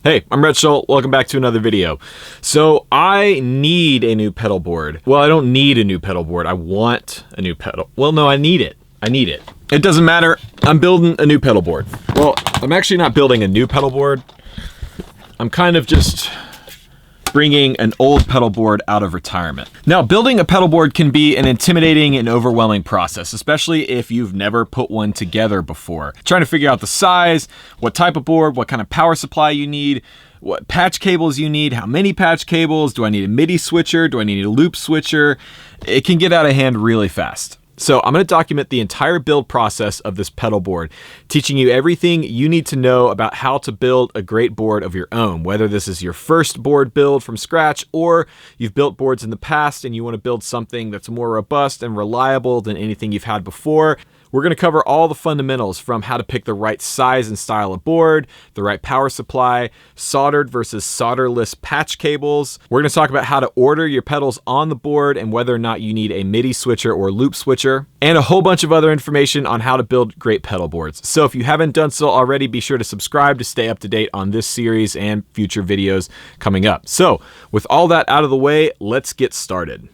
Hey, I'm Rhett Shull. Welcome back to another video. So I need a new pedal board. Well, I don't need a new pedal board. I want a new pedal. Well, no, I need it. It doesn't matter. I'm building a new pedal board. Well, I'm actually not building a new pedal board. I'm kind of just bringing an old pedal board out of retirement. Now, building a pedal board can be an intimidating and overwhelming process, especially if you've never put one together before. Trying to figure out the size, what type of board, what kind of power supply you need, what patch cables you need, how many patch cables, do I need a MIDI switcher, do I need a loop switcher? It can get out of hand really fast. So I'm going to document the entire build process of this pedal board, teaching you everything you need to know about how to build a great board of your own, whether this is your first board build from scratch or you've built boards in the past and you want to build something that's more robust and reliable than anything you've had before. We're going to cover all the fundamentals from how to pick the right size and style of board, the right power supply, soldered versus solderless patch cables. We're going to talk about how to order your pedals on the board and whether or not you need a MIDI switcher or loop switcher, and a whole bunch of other information on how to build great pedal boards. So if you haven't done so already, be sure to subscribe to stay up to date on this series and future videos coming up. So with all that out of the way, let's get started.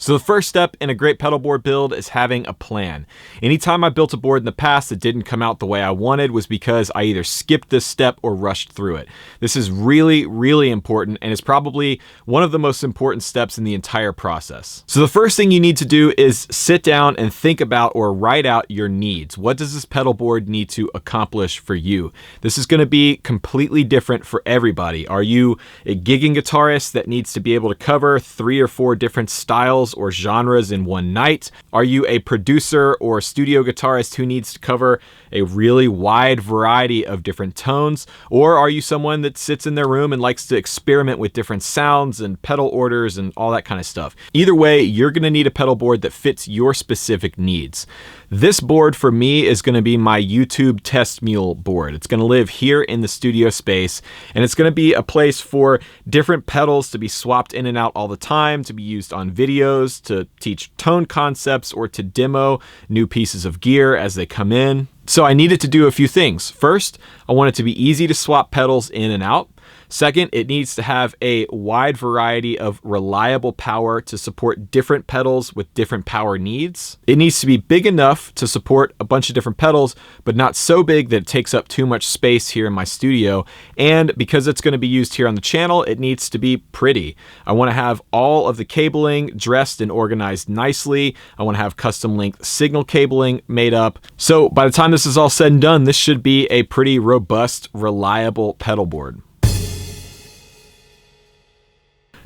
So the first step in a great pedal board build is having a plan. Anytime I built a board in the past that didn't come out the way I wanted was because I either skipped this step or rushed through it. This is really, really important and is probably one of the most important steps in the entire process. So the first thing you need to do is sit down and think about or write out your needs. What does this pedal board need to accomplish for you? This is going to be completely different for everybody. Are you a gigging guitarist that needs to be able to cover 3 or 4 different styles or genres in one night? Are you a producer or studio guitarist who needs to cover a really wide variety of different tones? Or are you someone that sits in their room and likes to experiment with different sounds and pedal orders and all that kind of stuff? Either way, you're going to need a pedal board that fits your specific needs. This board for me is going to be my YouTube test mule board. It's going to live here in the studio space, and it's going to be a place for different pedals to be swapped in and out all the time, to be used on videos, to teach tone concepts, or to demo new pieces of gear as they come in. So I needed to do a few things. First, I want it to be easy to swap pedals in and out. Second, it needs to have a wide variety of reliable power to support different pedals with different power needs. It needs to be big enough to support a bunch of different pedals, but not so big that it takes up too much space here in my studio. And because it's going to be used here on the channel, it needs to be pretty. I want to have all of the cabling dressed and organized nicely. I want to have custom length signal cabling made up. So by the time this is all said and done, this should be a pretty robust, reliable pedal board.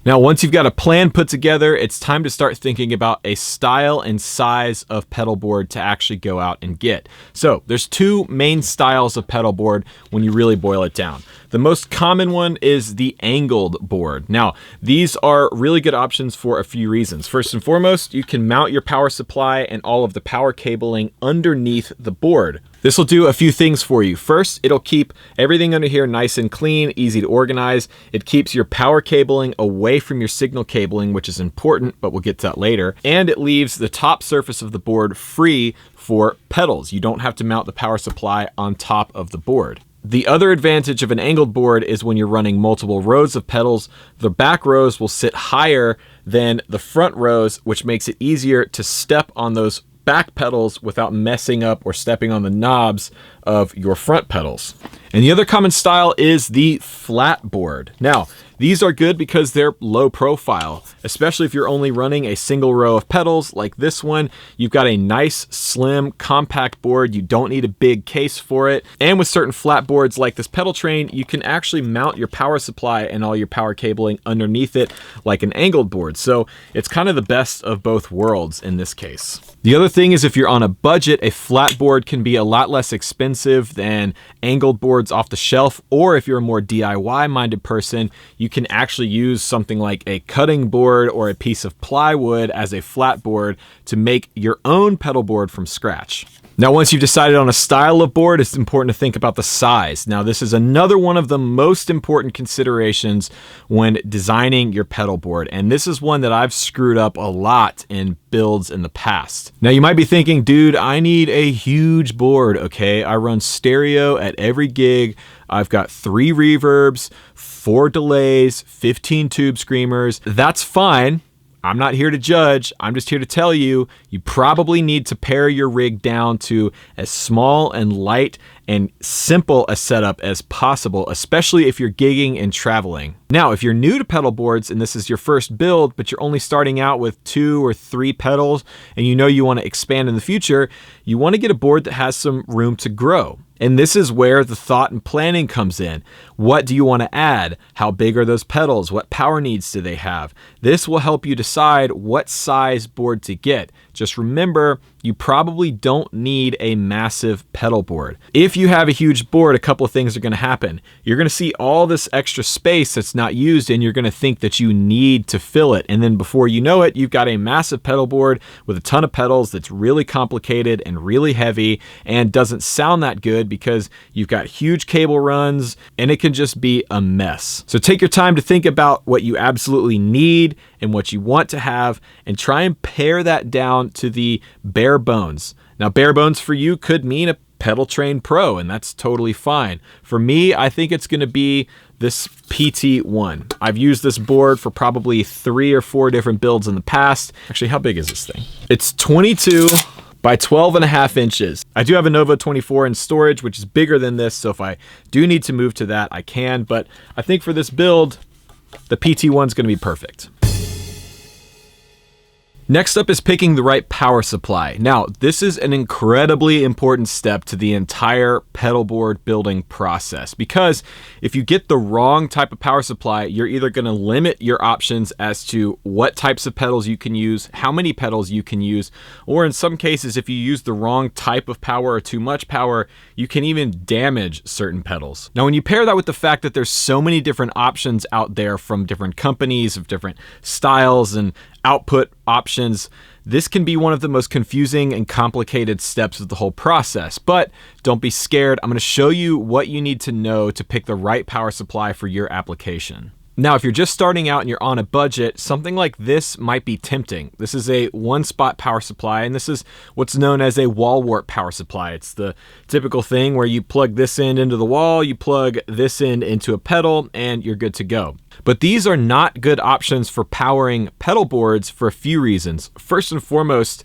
Now, once you've got a plan put together, it's time to start thinking about a style and size of pedal board to actually go out and get. So there's 2 main styles of pedal board when you really boil it down. The most common one is the angled board. Now, these are really good options for a few reasons. First and foremost, you can mount your power supply and all of the power cabling underneath the board. This will do a few things for you. First, it'll keep everything under here nice and clean, easy to organize. It keeps your power cabling away from your signal cabling, which is important, but we'll get to that later. And it leaves the top surface of the board free for pedals. You don't have to mount the power supply on top of the board. The other advantage of an angled board is when you're running multiple rows of pedals, the back rows will sit higher than the front rows, which makes it easier to step on those back pedals without messing up or stepping on the knobs of your front pedals. And the other common style is the flat board. Now, these are good because they're low profile, especially if you're only running a single row of pedals like this one. You've got a nice, slim, compact board. You don't need a big case for it. And with certain flat boards like this pedal train, you can actually mount your power supply and all your power cabling underneath it like an angled board. So it's kind of the best of both worlds in this case. The other thing is if you're on a budget, a flat board can be a lot less expensive than angled boards off the shelf, or if you're a more DIY minded person, you can actually use something like a cutting board or a piece of plywood as a flat board to make your own pedal board from scratch. Now, once you've decided on a style of board, it's important to think about the size. Now, this is another one of the most important considerations when designing your pedal board, and this is one that I've screwed up a lot in builds in the past. Now, you might be thinking, dude, I need a huge board, okay? I run stereo at every gig. I've got 3 reverbs, 4 delays, 15 tube screamers. That's fine. I'm not here to judge. I'm just here to tell you, you probably need to pare your rig down to as small and light and simple a setup as possible, especially if you're gigging and traveling. Now, if you're new to pedal boards and this is your first build, but you're only starting out with 2 or 3 pedals and you know you want to expand in the future, you want to get a board that has some room to grow. And this is where the thought and planning comes in. What do you want to add? How big are those pedals? What power needs do they have? This will help you decide what size board to get. Just remember, you probably don't need a massive pedal board. If you have a huge board, a couple of things are going to happen. You're going to see all this extra space that's not used and you're going to think that you need to fill it. And then before you know it, you've got a massive pedal board with a ton of pedals that's really complicated and really heavy and doesn't sound that good because you've got huge cable runs and it can just be a mess. So take your time to think about what you absolutely need and what you want to have and try and pare that down to the bare bones. Now, bare bones for you could mean a Pedal Train Pro, and that's totally fine. For me, I think it's going to be this PT1. I've used this board for probably 3 or 4 different builds in the past. Actually, how big is this thing? It's 22 by 12.5 inches. I do have a Nova 24 in storage, which is bigger than this, so if I do need to move to that, I can, but I think for this build, the PT1 is going to be perfect. Next up is picking the right power supply. Now, this is an incredibly important step to the entire pedal board building process because if you get the wrong type of power supply, you're either going to limit your options as to what types of pedals you can use, how many pedals you can use, or in some cases, if you use the wrong type of power or too much power, you can even damage certain pedals. Now, when you pair that with the fact that there's so many different options out there from different companies of different styles and output options, this can be one of the most confusing and complicated steps of the whole process. But don't be scared. I'm going to show you what you need to know to pick the right power supply for your application. Now, if you're just starting out and you're on a budget, something like this might be tempting. This is a one-spot power supply, and this is what's known as a wall wart power supply. It's the typical thing where you plug this end into the wall, you plug this end into a pedal, and you're good to go. But these are not good options for powering pedal boards for a few reasons. First and foremost,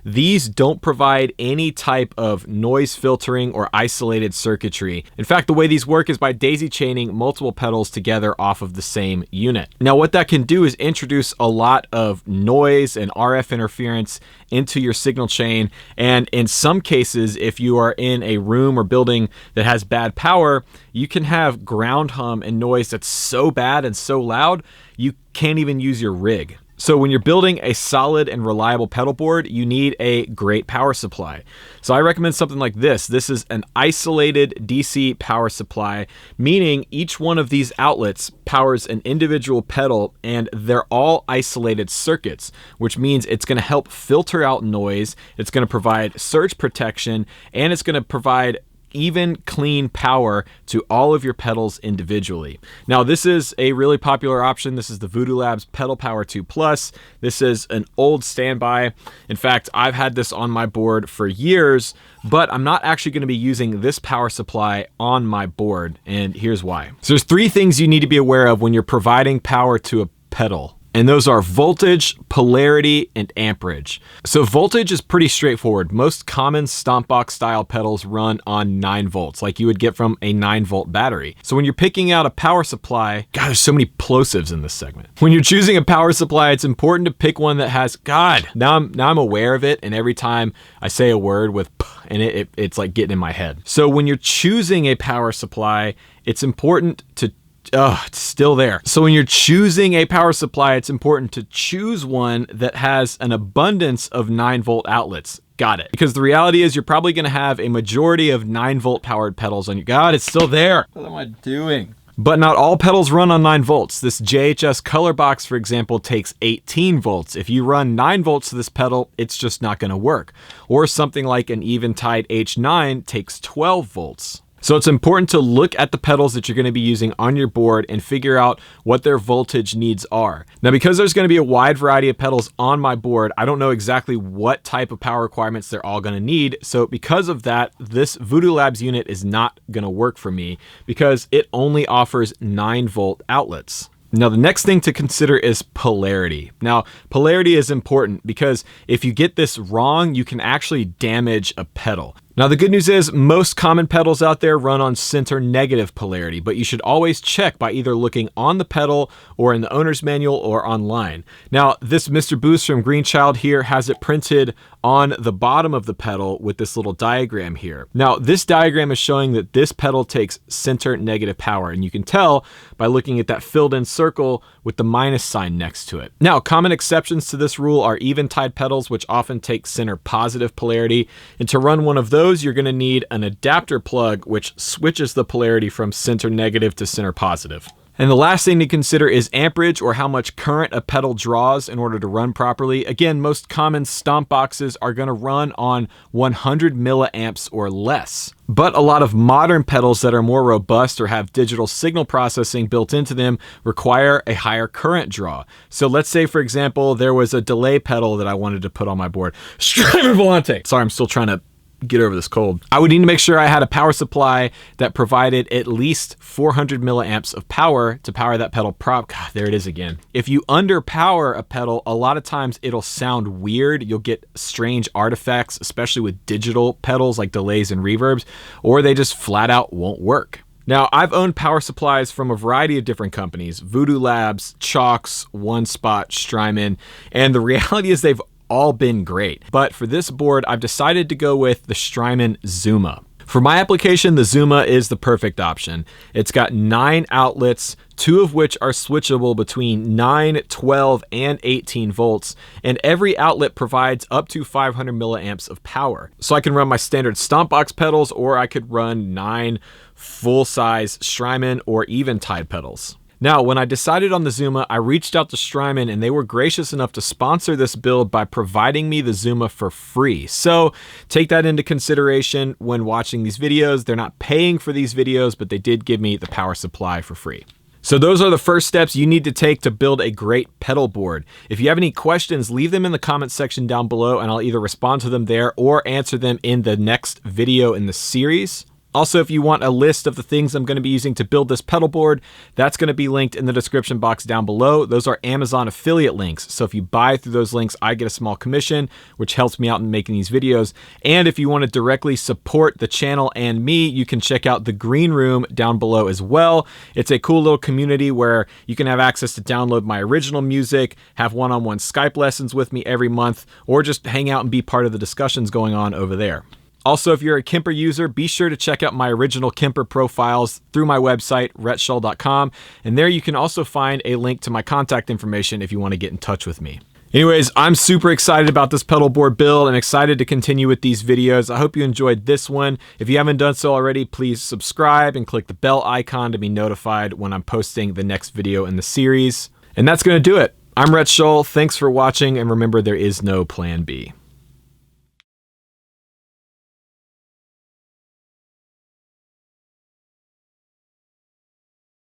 these don't provide any type of noise filtering or isolated circuitry. In fact, the way these work is by daisy chaining multiple pedals together off of the same unit. Now, what that can do is introduce a lot of noise and RF interference into your signal chain. And in some cases, if you are in a room or building that has bad power, you can have ground hum and noise that's so bad and so loud, you can't even use your rig. So when you're building a solid and reliable pedal board, you need a great power supply. So I recommend something like this. This is an isolated DC power supply, meaning each one of these outlets powers an individual pedal and they're all isolated circuits, which means it's going to help filter out noise, it's going to provide surge protection, and it's going to provide even clean power to all of your pedals individually. Now, this is a really popular option. This is the Voodoo Labs Pedal Power 2 Plus. This is an old standby. In fact, I've had this on my board for years, but I'm not actually going to be using this power supply on my board, and here's why. So there's 3 things you need to be aware of when you're providing power to a pedal. And those are voltage, polarity, and amperage. So voltage is pretty straightforward. Most common stomp box style pedals run on 9 volts, like you would get from a 9-volt battery. So when you're picking out a power supply, God, there's so many plosives in this segment. When you're choosing a power supply, it's important to pick one that has, God, now I'm aware of it, and every time I say a word with p in it, it's like getting in my head. So when you're choosing a power supply, it's important to it's still there. So when you're choosing a power supply, it's important to choose one that has an abundance of 9-volt outlets. Got it. Because the reality is you're probably going to have a majority of 9-volt powered pedals on your... God, it's still there. What am I doing? But not all pedals run on 9 volts. This JHS color box, for example, takes 18 volts. If you run 9 volts to this pedal, it's just not going to work. Or something like an Eventide H9 takes 12 volts. So it's important to look at the pedals that you're going to be using on your board and figure out what their voltage needs are. Now, because there's going to be a wide variety of pedals on my board, I don't know exactly what type of power requirements they're all going to need. So because of that, this Voodoo Labs unit is not going to work for me because it only offers 9 volt outlets. Now, the next thing to consider is polarity. Now, polarity is important because if you get this wrong, you can actually damage a pedal. Now, the good news is most common pedals out there run on center negative polarity, but you should always check by either looking on the pedal or in the owner's manual or online. Now, this Mr. Boost from Greenchild here has it printed on the bottom of the pedal with this little diagram here. Now, this diagram is showing that this pedal takes center negative power, and you can tell by looking at that filled in circle with the minus sign next to it. Now, common exceptions to this rule are Eventide pedals, which often take center positive polarity, and to run one of those, you're going to need an adapter plug which switches the polarity from center negative to center positive. And the last thing to consider is amperage, or how much current a pedal draws in order to run properly. Again, most common stomp boxes are going to run on 100 milliamps or less. But a lot of modern pedals that are more robust or have digital signal processing built into them require a higher current draw. So let's say, for example, there was a delay pedal that I wanted to put on my board. Strimer Volante. Sorry, I'm still trying to get over this cold. I would need to make sure I had a power supply that provided at least 400 milliamps of power to power that pedal God, there it is again. If you underpower a pedal, a lot of times it'll sound weird. You'll get strange artifacts, especially with digital pedals like delays and reverbs, or they just flat out won't work. Now, I've owned power supplies from a variety of different companies, Voodoo Labs, Chalks, One Spot, Strymon, and the reality is they've all been great. But for this board, I've decided to go with the Strymon Zuma. For my application, the Zuma is the perfect option. It's got 9 outlets, 2 of which are switchable between 9, 12, and 18 volts, and every outlet provides up to 500 milliamps of power. So I can run my standard stomp box pedals, or I could run 9 full-size Strymon or Eventide pedals. Now, when I decided on the Zuma, I reached out to Strymon and they were gracious enough to sponsor this build by providing me the Zuma for free. So take that into consideration when watching these videos. They're not paying for these videos, but they did give me the power supply for free. So those are the first steps you need to take to build a great pedal board. If you have any questions, leave them in the comments section down below and I'll either respond to them there or answer them in the next video in the series. Also, if you want a list of the things I'm going to be using to build this pedal board, that's going to be linked in the description box down below. Those are Amazon affiliate links. So if you buy through those links, I get a small commission, which helps me out in making these videos. And if you want to directly support the channel and me, you can check out the Green Room down below as well. It's a cool little community where you can have access to download my original music, have one-on-one Skype lessons with me every month, or just hang out and be part of the discussions going on over there. Also, if you're a Kemper user, be sure to check out my original Kemper profiles through my website, rhettshull.com, and there you can also find a link to my contact information if you want to get in touch with me. Anyways, I'm super excited about this pedal board build and excited to continue with these videos. I hope you enjoyed this one. If you haven't done so already, please subscribe and click the bell icon to be notified when I'm posting the next video in the series. And that's going to do it. I'm Rhett Shull. Thanks for watching, and remember, there is no plan B.